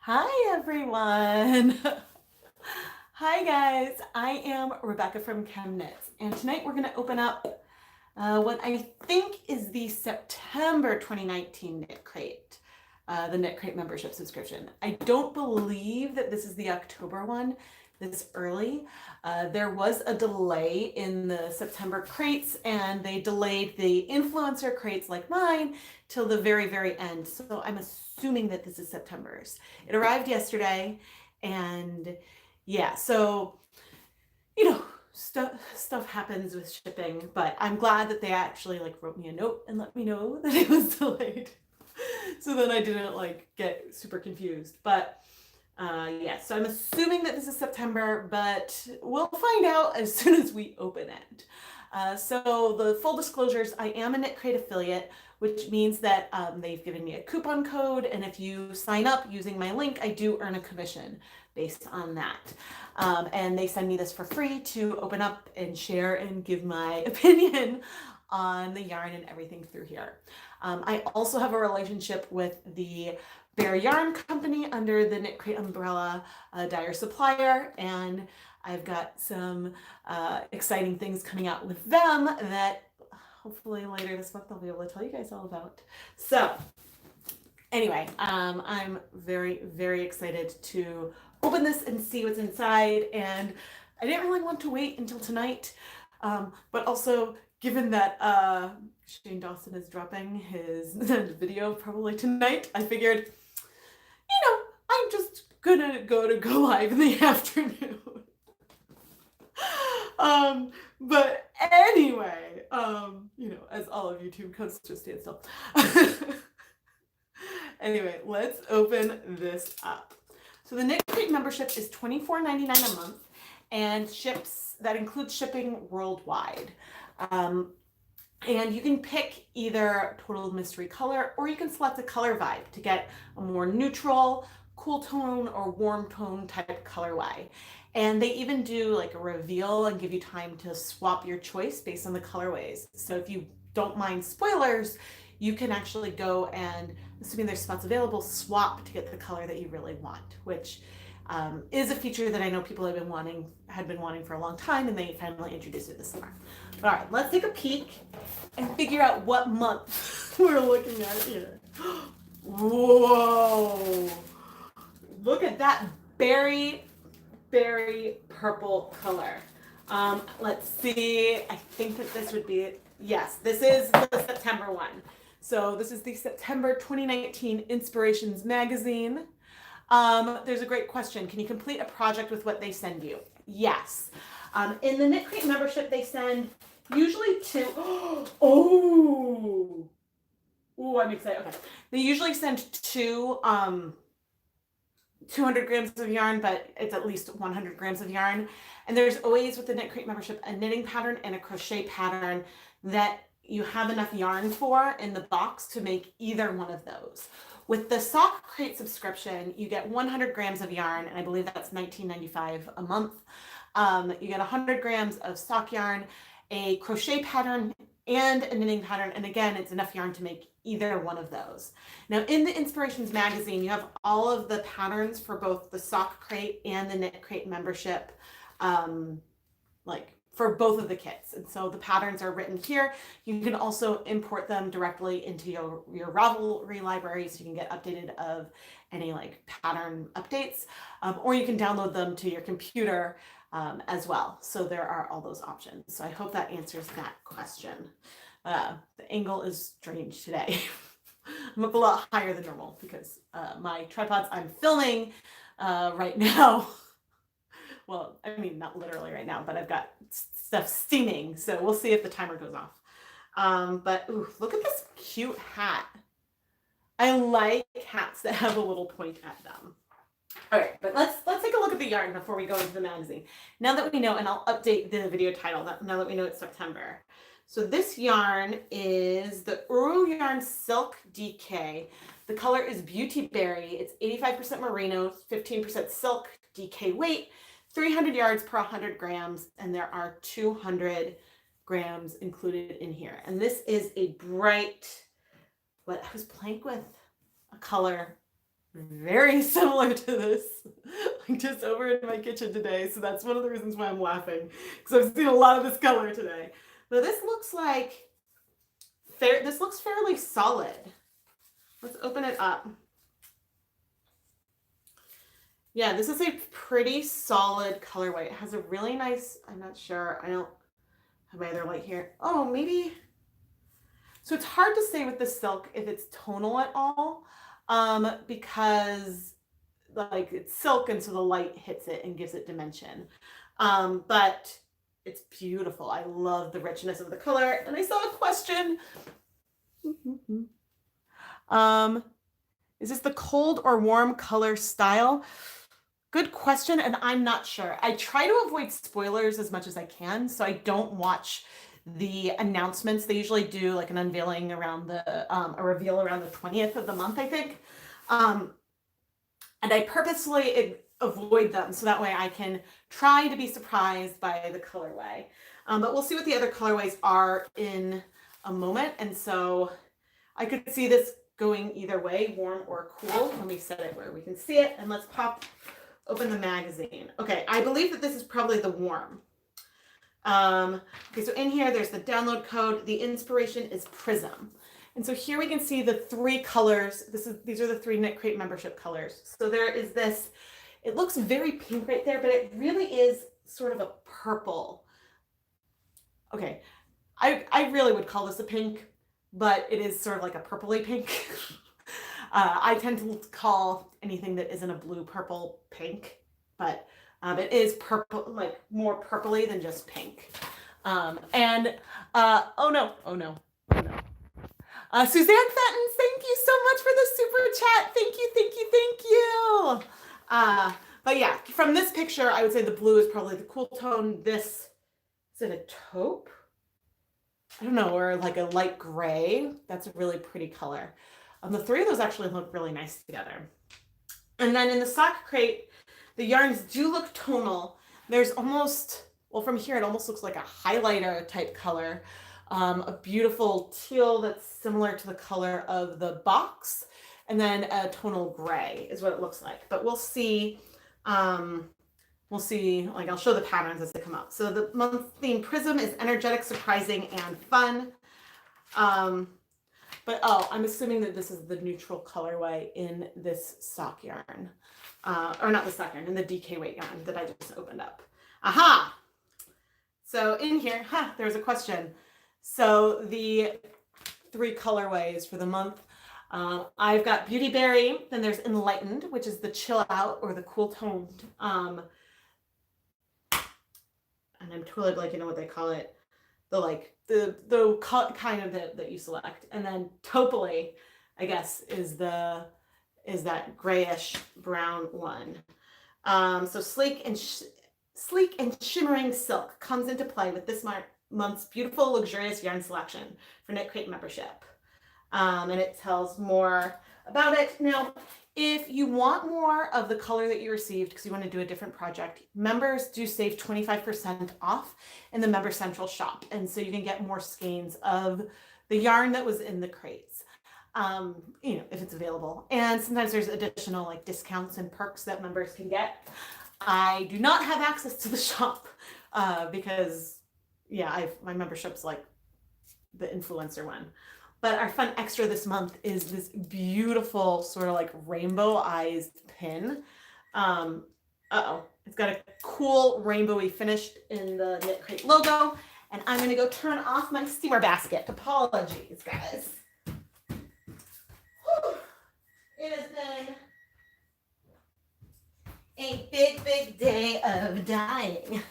Hi everyone. Hi guys, I am Rebecca from ChemKnits, and tonight we're going to open up what I think is the September 2019 KnitCrate, the KnitCrate membership subscription. I don't believe that this is the October one this early. There was a delay in the September crates, and they delayed the influencer crates like mine till the very, very end. So I'm assuming that this is September's. It arrived yesterday, and yeah, so stuff happens with shipping, but I'm glad that they actually wrote me a note and let me know that it was delayed. So then I didn't get super confused. But yeah, so I'm assuming that this is September, but we'll find out as soon as we open it. So the full disclosures, I am a KnitCrate affiliate, which means that they've given me a coupon code, and if you sign up using my link, I do earn a commission based on that. And they send me this for free to open up and share and give my opinion on the yarn and everything through here. I also have a relationship with the Bear Yarn Company under the KnitCrate umbrella, dyer supplier, and I've got some exciting things coming out with them that hopefully later this month I'll be able to tell you guys all about. So anyway, I'm very, very excited to open this and see what's inside, and I didn't really want to wait until tonight, but also given that Shane Dawson is dropping his video probably tonight, I figured, I'm just gonna go live in the afternoon. But anyway, as all of YouTube comes to a standstill. Anyway, let's open this up. So the KnitCrate membership is $24.99 a month, and that includes shipping worldwide. And you can pick either Total Mystery Color, or you can select a color vibe to get a more neutral, cool tone, or warm tone type colorway. And they even do a reveal and give you time to swap your choice based on the colorways. So if you don't mind spoilers, you can actually go and, assuming there's spots available, swap to get the color that you really want, which is a feature that I know people had been wanting for a long time, and they finally introduced it this summer. But all right, let's take a peek and figure out what month we're looking at here. Whoa! Look at that berry purple color. Let's see. I think that this would be it. Yes, this is the September one. So this is the September 2019 Inspirations magazine. There's a great question. Can you complete a project with what they send you? Yes. In the KnitCrate membership, they send usually two. Oh, I'm excited. Okay. They usually send two 200 grams of yarn, but it's at least 100 grams of yarn. And there's always, with the KnitCrate membership, a knitting pattern and a crochet pattern that you have enough yarn for in the box to make either one of those. With the sock crate subscription, you get 100 grams of yarn, and I believe that's $19.95 a month. You get 100 grams of sock yarn, a crochet pattern, and a knitting pattern, and again, it's enough yarn to make either one of those. Now, in the Inspirations magazine, you have all of the patterns for both the sock crate and the KnitCrate membership, for both of the kits. And so the patterns are written here. You can also import them directly into your Ravelry library, so you can get updated of any pattern updates, or you can download them to your computer as well. So there are all those options. So I hope that answers that question. The angle is strange today. I'm up a lot higher than normal because my tripods I'm filming right now. Well, I mean, not literally right now, but I've got stuff steaming. So we'll see if the timer goes off. But ooh, look at this cute hat. I like hats that have a little point at them. All right, but let's take a look at the yarn before we go into the magazine. Now that we know, and I'll update the video title now that we know it's September. So this yarn is the Uru Yarn Silk DK. The color is Beauty Berry. It's 85% merino, 15% silk, DK weight, 300 yards per 100 grams, and there are 200 grams included in here. And this is a bright, what I was playing with a color very similar to this, like just over in my kitchen today. So that's one of the reasons why I'm laughing, because I've seen a lot of this color today. But this looks like this looks fairly solid. Let's open it up. Yeah, this is a pretty solid colorway. It has a really nice, I'm not sure, I don't have my other light here. Oh, maybe. So it's hard to say with the silk if it's tonal at all, because like it's silk and so the light hits it and gives it dimension. But it's beautiful. I love the richness of the color. And I saw a question. Is this the cold or warm color style? Good question, and I'm not sure. I try to avoid spoilers as much as I can, so I don't watch the announcements. They usually do like an unveiling around the, a reveal around the 20th of the month, I think. And I purposely avoid them so that way I can try to be surprised by the colorway. But we'll see what the other colorways are in a moment. And so I could see this going either way, warm or cool. Let me set it where we can see it, and let's open the magazine. Okay, I believe that this is probably the warm. Okay, so in here, there's the download code. The inspiration is Prism. And so here we can see the three colors. These are the three KnitCrate membership colors. So there is this, it looks very pink right there, but it really is sort of a purple. Okay, I really would call this a pink, but it is sort of like a purpley pink. I tend to call anything that isn't a blue purple pink, but it is purple, like more purpley than just pink. Oh no. Suzanne Fenton, thank you so much for the super chat. Thank you. But yeah, from this picture, I would say the blue is probably the cool tone. This, is it a taupe? I don't know, or like a light gray. That's a really pretty color. The three of those actually look really nice together. And then in the sock crate, the yarns do look tonal. There's almost, well, from here, it almost looks like a highlighter type color. A beautiful teal that's similar to the color of the box. And then a tonal gray is what it looks like. But we'll see, like I'll show the patterns as they come up. So the month theme Prism is energetic, surprising, and fun. But I'm assuming that this is the neutral colorway in this sock yarn. Or not the sock yarn, in the DK weight yarn that I just opened up. Aha! So in here, there's a question. So the three colorways for the month. I've got Beauty Berry, then there's Enlightened, which is the chill out or the cool toned. And I'm totally blanking on what they call it. The kind of that you select. And then Topally, I guess, is that grayish brown one. So sleek and shimmering silk comes into play with this month's beautiful, luxurious yarn selection for KnitCrate membership. And it tells more about it. Now, if you want more of the color that you received because you want to do a different project, members do save 25% off in the Member Central shop. And so you can get more skeins of the yarn that was in the crates, if it's available. And sometimes there's additional like discounts and perks that members can get. I do not have access to the shop because, yeah, my membership's like the influencer one. But our fun extra this month is this beautiful sort of like rainbow eyes pin. It's got a cool rainbowy finish in the KnitCrate logo. And I'm going to go turn off my steamer basket. Apologies, guys. Whew. It has been a big day of dyeing.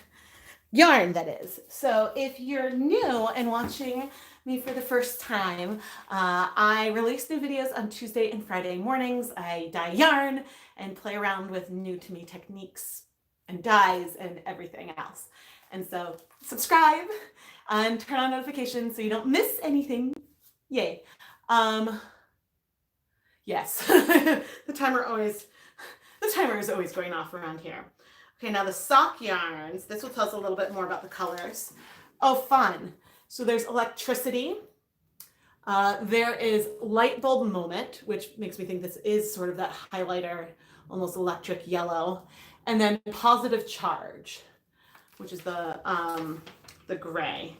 Yarn, that is. So if you're new and watching me for the first time, I release new videos on Tuesday and Friday mornings. I dye yarn and play around with new to me techniques and dyes and everything else. And so subscribe and turn on notifications so you don't miss anything. Yay. Yes, the timer is always going off around here. Okay, now the sock yarns, this will tell us a little bit more about the colors. Oh, fun. So there's Electricity, There is Light Bulb Moment, which makes me think this is sort of that highlighter, almost electric yellow. And then Positive Charge, which is the gray.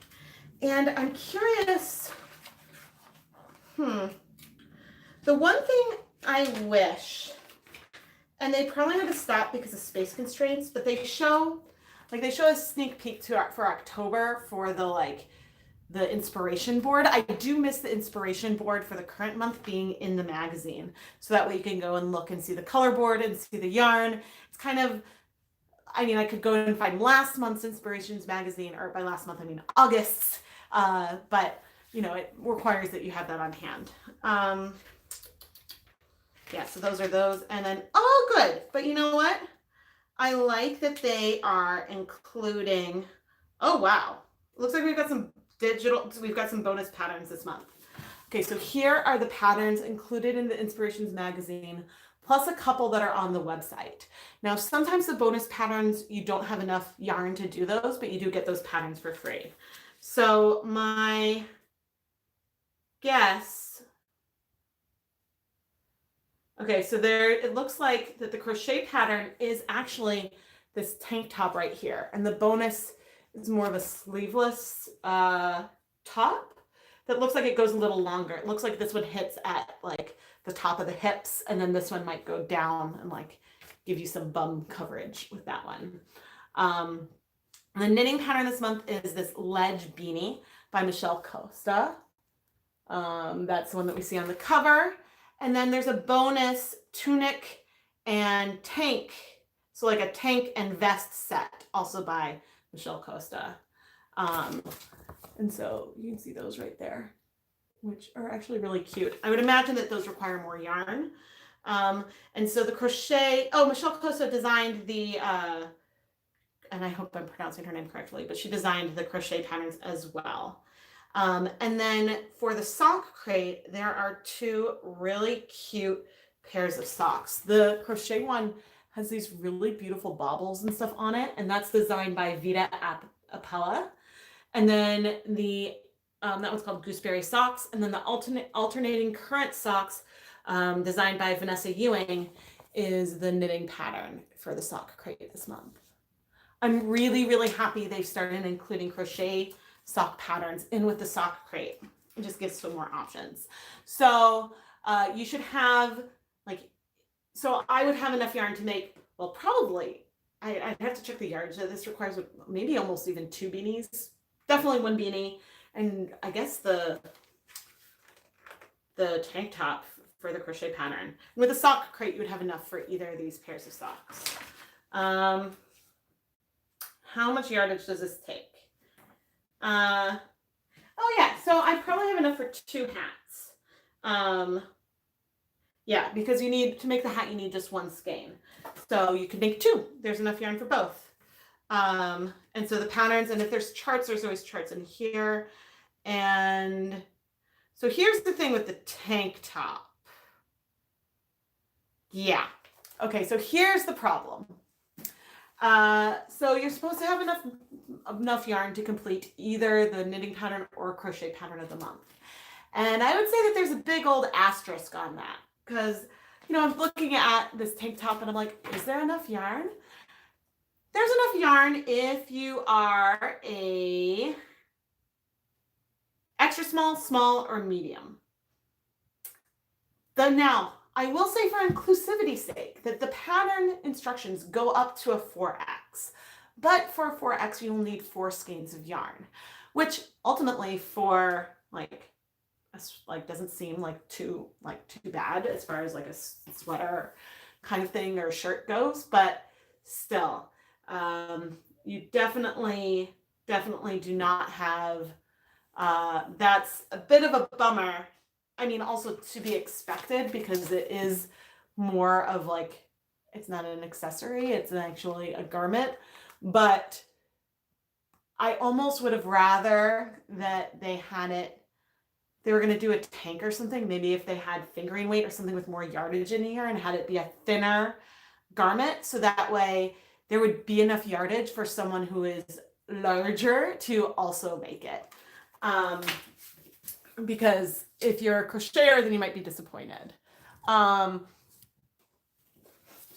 And I'm curious, the one thing I wish, and they probably had to stop because of space constraints, but they show a sneak peek for October for the inspiration board. I do miss the inspiration board for the current month being in the magazine. So that way you can go and look and see the color board and see the yarn. It's kind of, I mean, I could go and find last month's Inspirations magazine, or by last month, I mean August's, but you know, it requires that you have that on hand. Yeah, so those are those. And then, oh, good. But you know what? I like that they are including, oh, wow. Looks like we've got some bonus patterns this month. Okay, so here are the patterns included in the Inspirations magazine, plus a couple that are on the website. Now, sometimes the bonus patterns, you don't have enough yarn to do those, but you do get those patterns for free. So my guess, okay, so there, it looks like that the crochet pattern is actually this tank top right here. And the bonus is more of a sleeveless top that looks like it goes a little longer. It looks like this one hits at like the top of the hips, and then this one might go down and like give you some bum coverage with that one. The knitting pattern this month is this Ledge Beanie by Michelle Costa. That's the one that we see on the cover. And then there's a bonus tunic and tank. So like a tank and vest set, also by Michelle Costa. And so you can see those right there, which are actually really cute. I would imagine that those require more yarn. And so the crochet, oh, Michelle Costa designed the, and I hope I'm pronouncing her name correctly, but she designed the crochet patterns as well. And then for the sock crate, there are two really cute pairs of socks. The crochet one has these really beautiful baubles and stuff on it, and that's designed by Vita Appella. And then the that one's called Gooseberry Socks. And then the alternating current socks, designed by Vanessa Ewing, is the knitting pattern for the sock crate this month. I'm really, really happy they've started including crochet sock patterns in with the sock crate. It just gives some more options. So you should have so I would have enough yarn to make, well, probably, I'd have to check the yarn. So this requires maybe almost even 2 beanies, definitely 1 beanie. And I guess the tank top for the crochet pattern. And with the sock crate, you would have enough for either of these pairs of socks. How much yardage does this take? Oh yeah, so I probably have enough for 2 hats. Yeah, because you need to make the hat, you need just 1 skein. So you can make 2. There's enough yarn for both. And so the patterns, and if there's charts, there's always charts in here. And so here's the thing with the tank top. Yeah. Okay, so here's the problem. So you're supposed to have enough yarn to complete either the knitting pattern or crochet pattern of the month. And I would say that there's a big old asterisk on that, because, you know, I'm looking at this tank top and I'm like, is there enough yarn? There's enough yarn if you are a extra small, small, or medium. Now, I will say for inclusivity's sake that the pattern instructions go up to a 4X, but for a 4X you'll need 4 skeins of yarn, which ultimately for doesn't seem like too bad as far as like a sweater kind of thing or a shirt goes, but still, you definitely do not have. That's a bit of a bummer. I mean, also to be expected, because it is more of like, it's not an accessory, it's actually a garment. But I almost would have rather that they had it, they were going to do a tank or something, maybe if they had fingering weight or something with more yardage in here and had it be a thinner garment. So that way there would be enough yardage for someone who is larger to also make it. because if you're a crocheter, then you might be disappointed.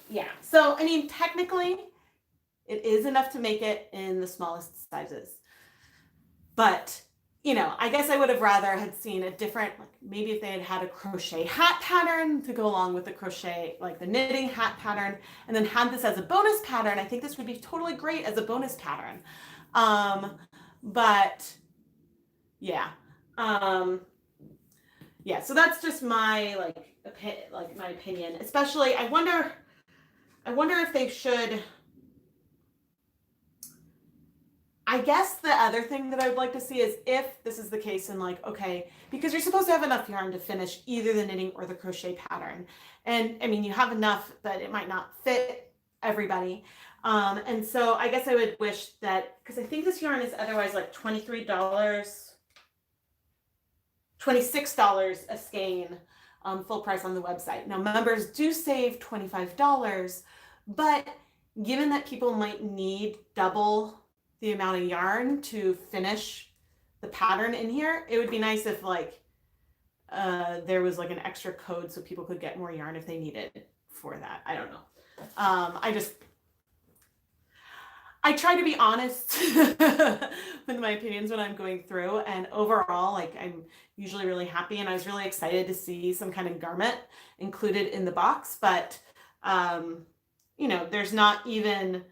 Yeah, so I mean, technically, it is enough to make it in the smallest sizes. But, you know, I guess I would have rather had seen a different, like maybe if they had had a crochet hat pattern to go along with the crochet, like the knitting hat pattern, and then had this as a bonus pattern. I think this would be totally great as a bonus pattern. But yeah. Yeah, so that's just my my opinion. Especially, I wonder if they should. I guess the other thing that I would like to see is if this is the case and like, okay, because you're supposed to have enough yarn to finish either the knitting or the crochet pattern. And I mean, you have enough that it might not fit everybody. And so I guess I would wish that, because I think this yarn is otherwise like $23, $26 a skein, full price on the website. Now members do save $25, but given that people might need double the amount of yarn to finish the pattern in here, it would be nice if like there was like an extra code so people could get more yarn if they needed for that. I don't know. I try to be honest with my opinions when I'm going through, and overall, like I'm usually really happy, and I was really excited to see some kind of garment included in the box, but you know, there's not even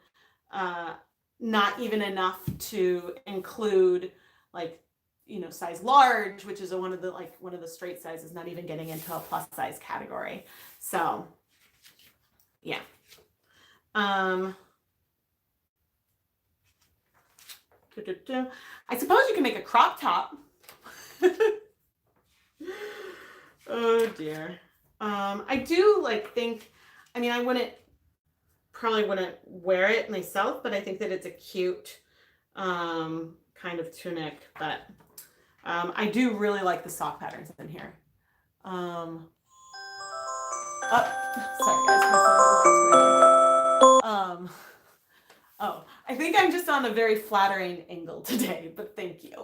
enough to include like, you know, size large, which is one of the straight sizes, not even getting into a plus size category. So yeah. I suppose you can make a crop top. Oh dear. I do think, I mean, I probably wouldn't wear it myself, but I think that it's a cute kind of tunic. But I do really like the sock patterns in here. Sorry guys. Oh, I think I'm just on a very flattering angle today, but thank you.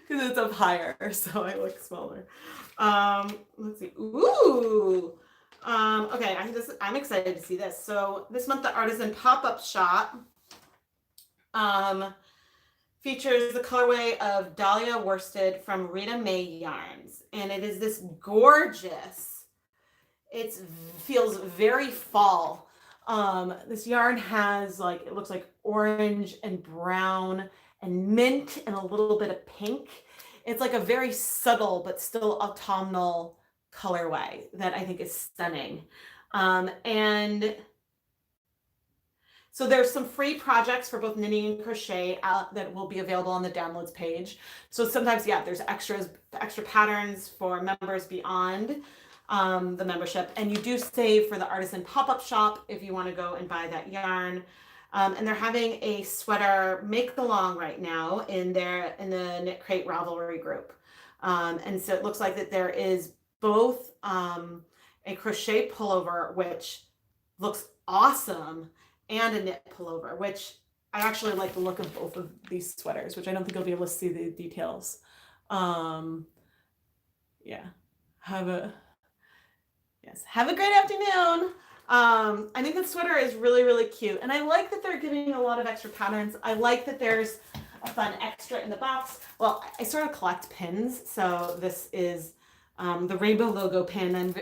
Because it's up higher, so I look smaller. Let's see. Ooh. Okay, I'm excited to see this. So this month, the Artisan pop-up shop features the colorway of Dahlia Worsted from Rita May Yarns. And it is this gorgeous, it feels very fall. This yarn has it looks like orange and brown and mint and a little bit of pink. It's like a very subtle but still autumnal colorway that I think is stunning. And so there's some free projects for both knitting and crochet that will be available on the downloads page. So sometimes, yeah, there's extra patterns for members beyond the membership, and you do save for the Artisan pop-up shop if you want to go and buy that yarn. And they're having a sweater make-along right now in the KnitCrate Ravelry group. And so it looks like that there is both a crochet pullover, which looks awesome, and a knit pullover, which I actually like the look of both of these sweaters, which I don't think I'll be able to see the details. Yeah, have a great afternoon. I think the sweater is really, really cute. And I like that they're giving a lot of extra patterns. I like that there's a fun extra in the box. Well, I sort of collect pins. So this is the rainbow logo pin. I'm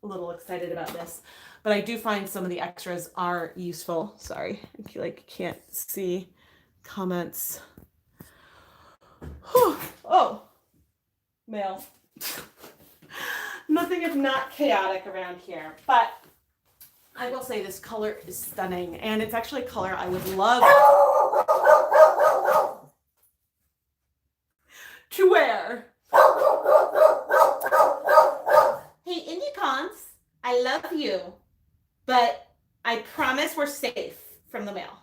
a little excited about this. But I do find some of the extras are useful. Sorry, I can't see comments. Whew. Oh, mail. Nothing if not chaotic around here, but I will say this color is stunning, and it's actually a color I would love to wear. Hey, Indie Pons, I love you, but I promise we're safe from the mail.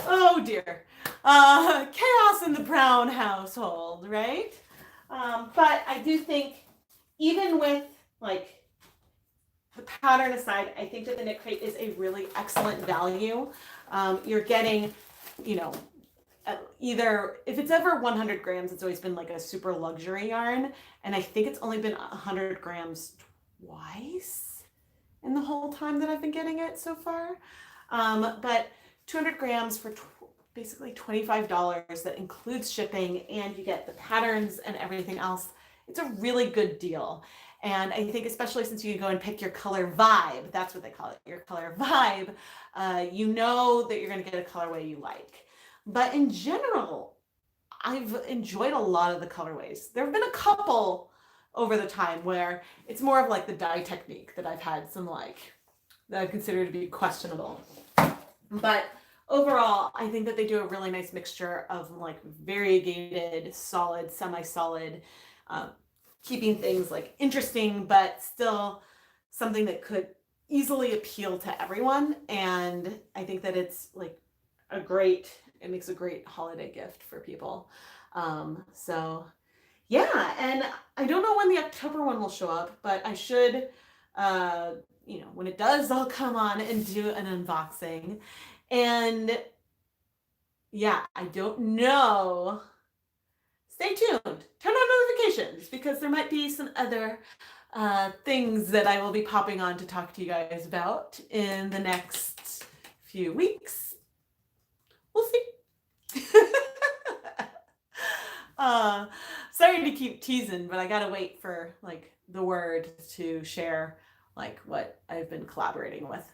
Oh dear. Chaos in the Brown household, right? But I do think, even with the pattern aside, I think that the KnitCrate is a really excellent value. You're getting you know, either if it's ever 100 grams, it's always been like a super luxury yarn. And I think it's only been 100 grams twice in the whole time that I've been getting it so far. But 200 grams for basically $25 that includes shipping, and you get the patterns and everything else. It's a really good deal. And I think especially since you go and pick your color vibe, that's what they call it, your color vibe, you know that you're going to get a colorway you like. But in general, I've enjoyed a lot of the colorways. There have been a couple over the time where it's more of like the dye technique that I've had some like, that I consider to be questionable. But overall, I think that they do a really nice mixture of like variegated, solid, semi-solid, keeping things like interesting, but still something that could easily appeal to everyone. And I think that it's like it makes a great holiday gift for people. So yeah, and I don't know when the October one will show up, but I should, when it does, I'll come on and do an unboxing. And yeah, I don't know. Stay tuned. Turn on notifications because there might be some other things that I will be popping on to talk to you guys about in the next few weeks. We'll see. Sorry to keep teasing, but I gotta wait for like the word to share like what I've been collaborating with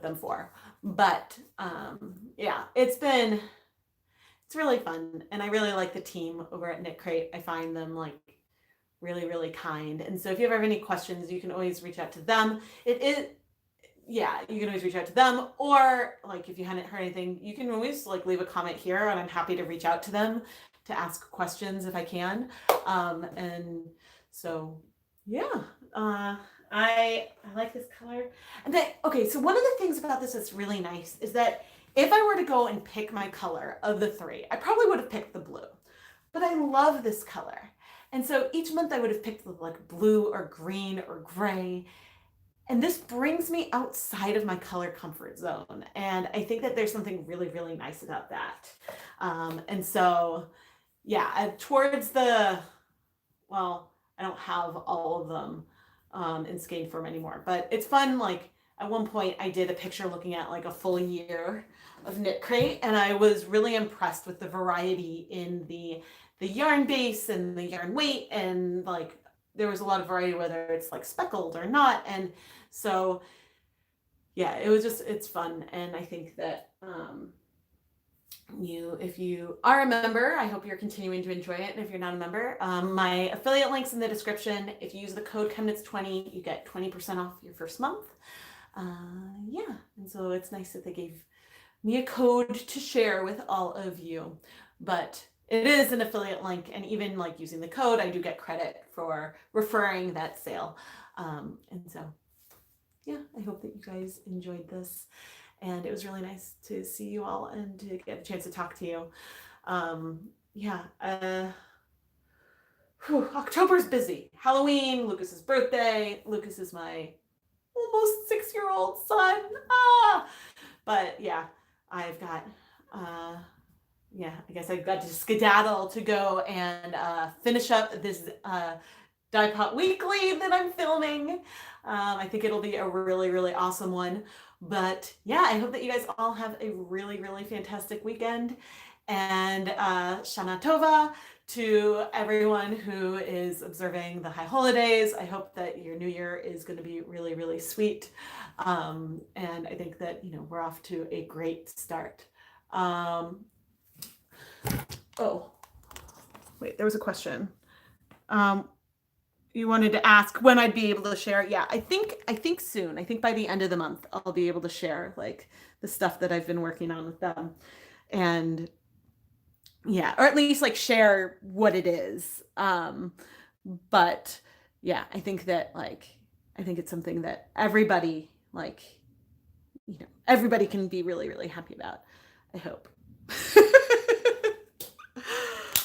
them for. But yeah, it's really fun, and I really like the team over at KnitCrate. I find them like really, really kind. And so if you ever have any questions, you can always reach out to them. You can always reach out to them, or like if you hadn't heard anything, you can always like leave a comment here, and I'm happy to reach out to them to ask questions if I can. And so yeah, I like this color. And okay, so one of the things about this that's really nice is that if I were to go and pick my color of the three, I probably would have picked the blue, but I love this color. And so each month I would have picked like blue or green or gray. And this brings me outside of my color comfort zone. And I think that there's something really, really nice about that. And so, yeah, I don't have all of them in skein form anymore, but it's fun. Like at one point I did a picture looking at like a full year of KnitCrate, and I was really impressed with the variety in the yarn base and the yarn weight, and like there was a lot of variety whether it's like speckled or not. And so yeah, it's fun. And I think that if you are a member, I hope you're continuing to enjoy it. And if you're not a member, my affiliate link's in the description. If you use the code ChemKnits20, you get 20% off your first month. Yeah, and so it's nice that they gave me a code to share with all of you. But it is an affiliate link, and even like using the code, I do get credit for referring that sale. And so yeah, I hope that you guys enjoyed this, and it was really nice to see you all and to get a chance to talk to you. October's busy. Halloween, Lucas's birthday. Lucas is my almost 6-year-old son. But yeah, I've got I guess I've got to skedaddle to go and finish up this Dye Pot Weekly that I'm filming. I think it'll be a really, really awesome one. But yeah, I hope that you guys all have a really, really fantastic weekend. And Shana Tova to everyone who is observing the high holidays. I hope that your new year is going to be really, really sweet. And I think that, we're off to a great start. Oh, wait, there was a question. You wanted to ask when I'd be able to share. Yeah, I think soon. I think by the end of the month, I'll be able to share like the stuff that I've been working on with them. And yeah, or at least like share what it is. But yeah, I think that I think it's something that everybody everybody can be really, really happy about. I hope.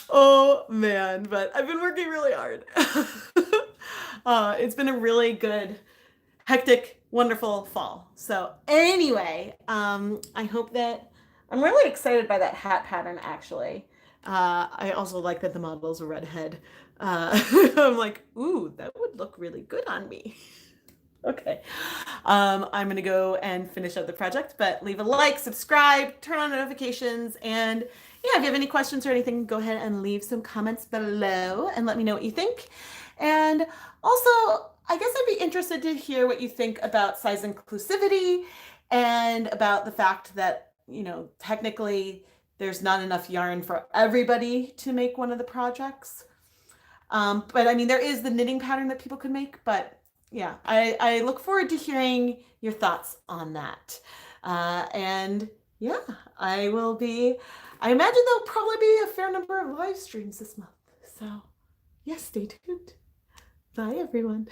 Oh man, but I've been working really hard. It's been a really good, hectic, wonderful fall. So anyway, I hope that I'm really excited by that hat pattern, actually. I also like that the model's a redhead. I'm like, ooh, that would look really good on me. Okay. I'm gonna go and finish up the project, but leave a like, subscribe, turn on notifications, and yeah, if you have any questions or anything, go ahead and leave some comments below and let me know what you think. And also, I guess I'd be interested to hear what you think about size inclusivity and about the fact that, you know, technically there's not enough yarn for everybody to make one of the projects. But I mean, there is the knitting pattern that people could make, but yeah, I look forward to hearing your thoughts on that. And yeah, I imagine there'll probably be a fair number of live streams this month. So yeah, stay tuned. Bye, everyone.